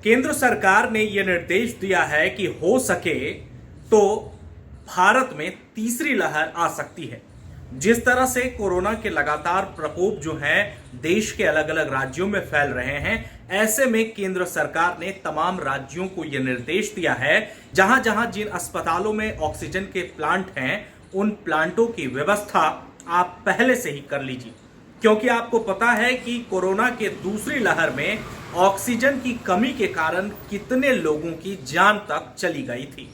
केंद्र सरकार ने यह निर्देश दिया है कि हो सके तो भारत में तीसरी लहर आ सकती है। जिस तरह से कोरोना के लगातार प्रकोप जो है देश के अलग अलग राज्यों में फैल रहे हैं, ऐसे में केंद्र सरकार ने तमाम राज्यों को यह निर्देश दिया है जहां जहां जिन अस्पतालों में ऑक्सीजन के प्लांट हैं उन प्लांटों की व्यवस्था आप पहले से ही कर लीजिए, क्योंकि आपको पता है कि कोरोना के दूसरी लहर में ऑक्सीजन की कमी के कारण कितने लोगों की जान तक चली गई थी।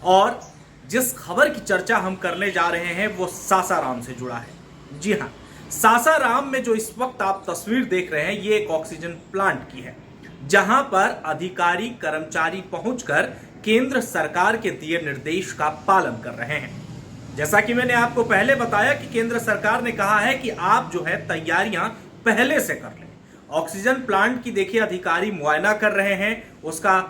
और जिस खबर की चर्चा हम करने जा रहे हैं वो सासाराम से जुड़ा है। जी हां, सासाराम में जो इस वक्त आप तस्वीर देख रहे हैं ये एक ऑक्सीजन प्लांट की है, जहां पर अधिकारी कर्मचारी पहुंचकर केंद्र सरकार के दिए निर्देश का पालन कर रहे हैं। जैसा कि मैंने आपको पहले बताया कि केंद्र सरकार ने कहा है कि आप जो है तैयारियां पहले से कर लें। ऑक्सीजन प्लांट की देखिए अधिकारी मुआयना कर रहे हैं, उसका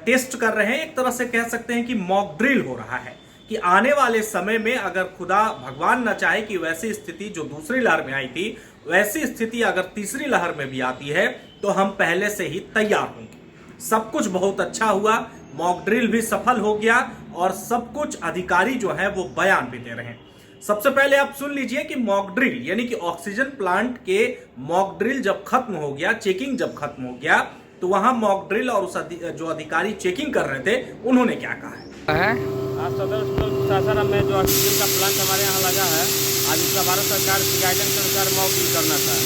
टेस्ट कर रहे हैं। एक तरह से कह सकते हैं कि मॉक ड्रिल हो रहा है कि आने वाले समय में अगर खुदा भगवान न चाहे कि वैसी स्थिति जो दूसरी लहर में आई थी वैसी स्थिति अगर तीसरी लहर में भी आती है तो हम पहले से ही तैयार होंगे। सब कुछ बहुत अच्छा हुआ, मॉक ड्रिल भी सफल हो गया और सब कुछ अधिकारी जो है वो बयान भी दे रहे हैं। सबसे पहले आप सुन लीजिए कि मॉक ड्रिल यानी कि ऑक्सीजन प्लांट के मॉक ड्रिल जब खत्म हो गया, चेकिंग जब खत्म हो गया, तो वहां मॉक ड्रिल और उस जो अधिकारी चेकिंग कर रहे थे उन्होंने क्या कहा है। आज सदर अस्पताल सासाराम में जो ऑक्सीजन का प्लांट हमारे यहाँ लगा है, आज इसका भारत सरकार की गाइडेंस के अनुसार मॉक ड्रिल करना था।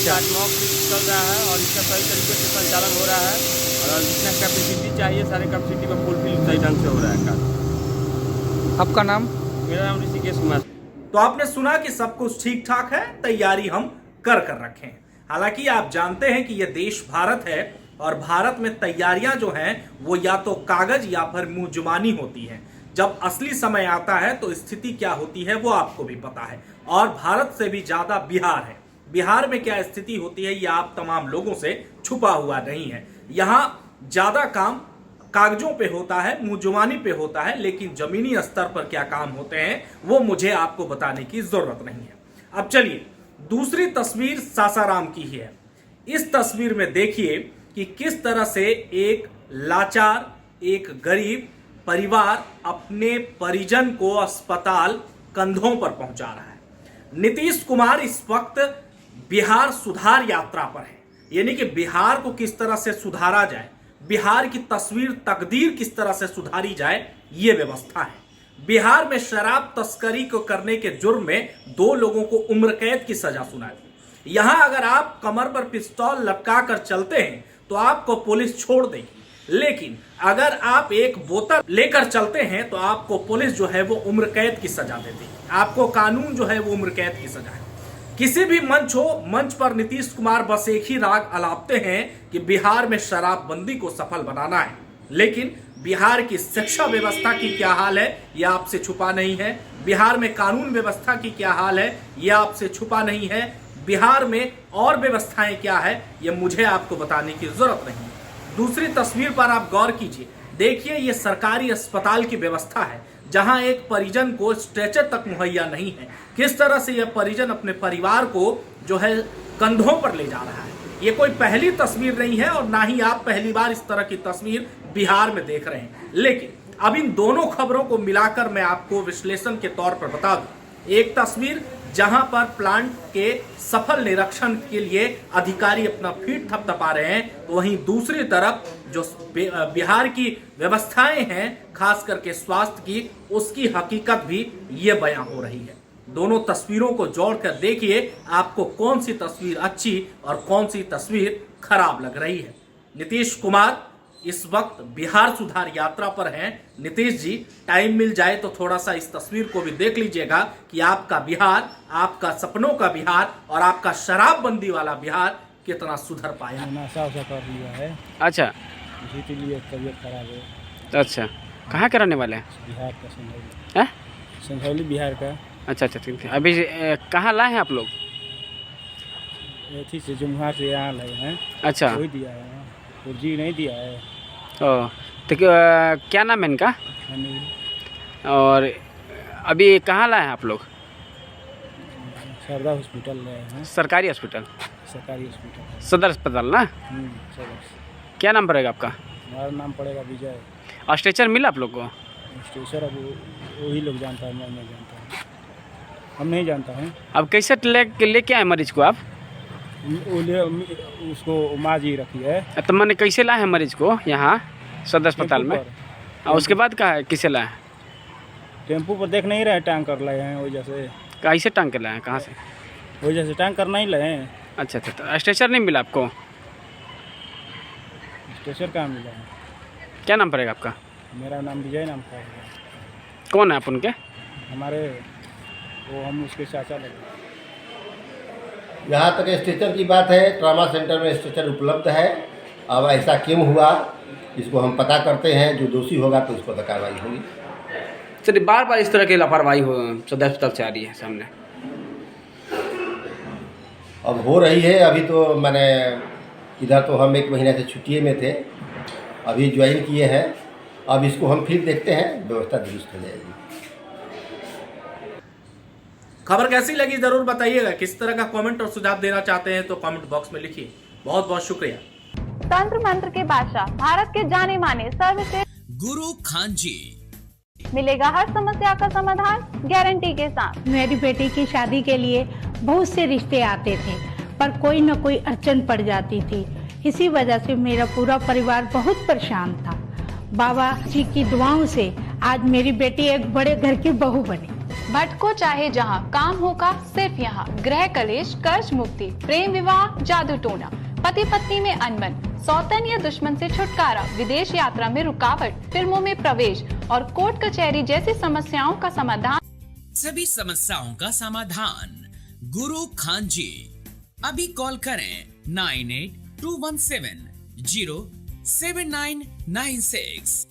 आज मॉक ड्रिल चल रहा है और इसका सही तरीके से संचालन हो रहा है और जितना कैपेसिटी चाहिए सारे कैपेसिटी में फुलफिल सही ढंग से हो रहा है काम। आपका नाम? मेरा नाम ऋषिकेश कुमार। तो आपने सुना कि सब कुछ ठीक ठाक है, तैयारी हम कर रखे हैं। हालांकि आप जानते हैं कि यह देश भारत है और भारत में तैयारियां जो हैं वो या तो कागज या फिर मुंह जुबानी होती हैं। जब असली समय आता है तो स्थिति क्या होती है वो आपको भी पता है। और भारत से भी ज्यादा बिहार है। बिहार में क्या स्थिति होती है ये आप तमाम लोगों से छुपा हुआ नहीं है। यहाँ ज्यादा काम कागजों पे होता है, मुंह जुबानी पे होता है, लेकिन जमीनी स्तर पर क्या काम होते हैं वो मुझे आपको बताने की जरूरत नहीं है। अब चलिए दूसरी तस्वीर सासाराम की ही है। इस तस्वीर में देखिए कि किस तरह से एक लाचार, एक गरीब परिवार अपने परिजन को अस्पताल कंधों पर पहुंचा रहा है। नीतीश कुमार इस वक्त बिहार सुधार यात्रा पर है, यानी कि बिहार को किस तरह से सुधारा जाए, बिहार की तस्वीर तकदीर किस तरह से सुधारी जाए, ये व्यवस्था है। बिहार में शराब तस्करी को करने के जुर्म में 2 लोगों को उम्र कैद की सजा सुनाई थी। यहां अगर आप कमर पर पिस्तौल लटका कर चलते हैं तो आपको पुलिस छोड़ देगी, लेकिन अगर आप एक बोतल लेकर चलते हैं तो आपको पुलिस जो है वो उम्र कैद की सजा देती है। आपको कानून जो है वो उम्र कैद की सजा है। किसी भी मंच हो, मंच पर नीतीश कुमार बस एक ही राग अलापते हैं कि बिहार में शराबबंदी को सफल बनाना है, लेकिन बिहार की शिक्षा व्यवस्था की क्या हाल है यह आपसे छुपा नहीं है। बिहार में कानून व्यवस्था की क्या हाल है यह आपसे छुपा नहीं है। बिहार में और व्यवस्थाएं क्या है यह मुझे आपको बताने की जरूरत नहीं है। दूसरी तस्वीर पर आप गौर कीजिए, देखिए यह सरकारी अस्पताल की व्यवस्था है जहां एक परिजन को स्ट्रेचर तक मुहैया नहीं है। किस तरह से यह परिजन अपने परिवार को जो है कंधों पर ले जा रहा है। ये कोई पहली तस्वीर नहीं है और ना ही आप पहली बार इस तरह की तस्वीर बिहार में देख रहे हैं। लेकिन अब इन दोनों खबरों को मिलाकर मैं आपको विश्लेषण के तौर पर बता दूं। एक तस्वीर जहां पर प्लांट के सफल निरीक्षण के लिए अधिकारी अपना फीट थपथपा रहे हैं, तो वहीं दूसरी तरफ जो बिहार की व्यवस्थाएं हैं खास करके स्वास्थ्य की, उसकी हकीकत भी ये बयां हो रही है। दोनों तस्वीरों को जोड़कर देखिए आपको कौन सी तस्वीर अच्छी और कौन सी तस्वीर खराब लग रही है। नीतीश कुमार इस वक्त बिहार सुधार यात्रा पर हैं। नीतीश जी, टाइम मिल जाए तो थोड़ा सा इस तस्वीर को भी देख लीजिएगा कि आपका बिहार, आपका सपनों का बिहार और आपका शराबबंदी वाला बिहार कितना सुधर पाया। नशा कर लिया है। अच्छा, इसीलिए तबीयत खराब है। अच्छा, कहाँ के रहने वाले हैं? बिहार का संधौली। हैं? संधौली बिहार का। अच्छा अच्छा, ठीक है। अभी कहाँ लाए हैं आप लोग? एथी से जुम्हा से यहाँ लाए हैं। अच्छा, वही दिया है, पुर्जी नहीं दिया है। ओ तो क्या नाम है इनका? अनिल। और अभी कहाँ लाए हैं आप लोग? शारदा हॉस्पिटल लाए हैं। सरकारी हॉस्पिटल? सरकारी हॉस्पिटल। सदर अस्पताल ना? सदर। क्या नाम पड़ेगा आपका? हमारा नाम पड़ेगा विजय। स्ट्रेचर मिला आप लोग को? स्टेशन अब वही लोग जानता है, मैं नहीं जानता हूँ, हम नहीं जानता हैं। अब कैसे लेके आए मरीज को आप? उसको माँ जी रखी है। तो मैंने कैसे लाए हैं मरीज को यहाँ सदर अस्पताल में? और उसके बाद कहा है किसे लाए? टेम्पू पर देख नहीं रहे, टैंकर लाए हैं वजह से। कैसे टांग के लाए हैं, कहाँ से? वजह से टैंकर नहीं लाए हैं। अच्छा अच्छा, तो स्ट्रेचर नहीं मिला आपको? स्टेशन कहाँ मिला है? क्या नाम पड़ेगा आपका? मेरा नाम विजय नाम था। कौन है आप उनके? हमारे वो हम उसके चाचा लगे। जहाँ तक स्ट्रेचर की बात है, ट्रॉमा सेंटर में स्ट्रेचर उपलब्ध है। अब ऐसा क्यों हुआ इसको हम पता करते हैं, जो दोषी होगा तो उस पर कार्रवाई होगी। चलिए, बार बार इस तरह की लापरवाही हो सदर अस्पताल से आ रही है सामने। अब हो रही है। अभी तो मैंने इधर तो हम 1 महीने से छुट्टी में थे, अभी ज्वाइन किए हैं। अब इसको हम फिर देखते हैं, व्यवस्था दुरुस्त हो जाएगी। खबर कैसी लगी जरूर बताइएगा। किस तरह का कमेंट और सुझाव देना चाहते हैं तो कमेंट बॉक्स में लिखिए। बहुत बहुत शुक्रिया। तंत्र मंत्र के बादशाह, भारत के जाने माने सर्वश्रेष्ठ गुरु खान जी, मिलेगा हर समस्या का समाधान गारंटी के साथ। मेरी बेटी की शादी के लिए बहुत से रिश्ते आते थे, पर कोई न कोई अड़चन पड़ जाती थी। इसी वजह से मेरा पूरा परिवार बहुत परेशान था। बाबा जी की दुआओं से आज मेरी बेटी एक बड़े घर की बहू बनी। भटको चाहे जहां, काम होगा सिर्फ यहां। गृह कलेश, कर्ज मुक्ति, प्रेम विवाह, जादू टोना, पति पत्नी में अनबन, सौतन या दुश्मन से छुटकारा, विदेश यात्रा में रुकावट, फिल्मों में प्रवेश और कोर्ट कचहरी जैसी समस्याओं का समाधान। सभी समस्याओं का समाधान गुरु खान जी। अभी कॉल करें 9821707996।